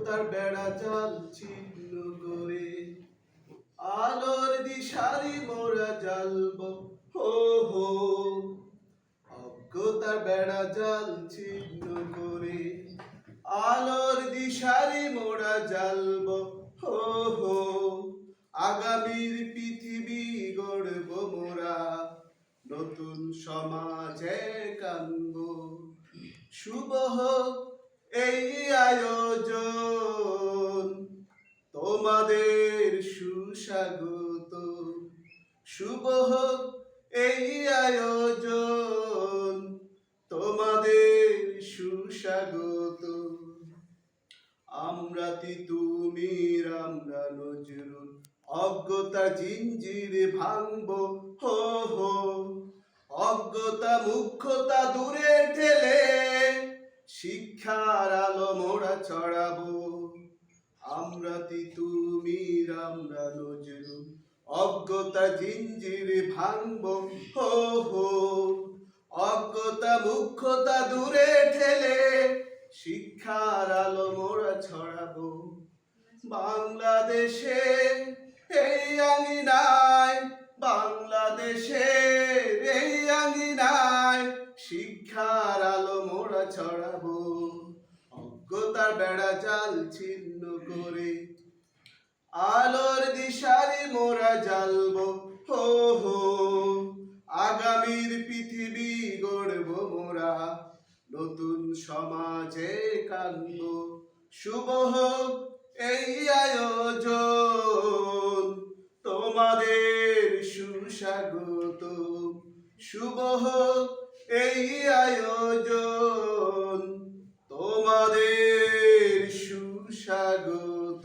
অজ্ঞতার বেড়া জাল ছিন্ন করে আলোর দিশারি মোরা জ্বালব হো হো। অজ্ঞতার বেড়া জাল ছিন্ন করে আলোর দিশারি মোরা জ্বালব হো হো। আগামীর পৃথিবী গড়ব মোরা, নতুন সমাজে কানব। শুভ হোক এই আয়োজন, তোমাদের সুস্বাগত। শুভ হোক এই আয়োজন, তোমাদের সুস্বাগত। আমরা তিতুমির আমরা নজরুল, অজ্ঞতা জিঞ্জির ভাঙব হো হো। অজ্ঞতা মুখ্যতা দূরে ঠেলে শিক্ষার আলো মোরা ছড়াবো। আমরা তিতুমির আমরা নজরুল, অজ্ঞতা জিঞ্জির ভাঙব হো হো। অজ্ঞতা মুখ্যতা দূরে ঠেলে শিক্ষার আলো মোরা ছড়াবো। বাংলাদেশে এই আঙিনায়, বাংলাদেশের এই আঙিনায় শিক্ষার আলো মোরা ছড়াবো। অজ্ঞতার বেড়া জাল ছিন্ন করে আলোর দিশারি মোরা জ্বালব হো হো। আগামীর পৃথিবী গড়ব মোরা, নতুন সমাজে কানব। শুভ হোক এই আয়োজন, তোমাদের সুস্বাগত। শুভ হোক এই আয়োজন, তোমাদের সুস্বাগত।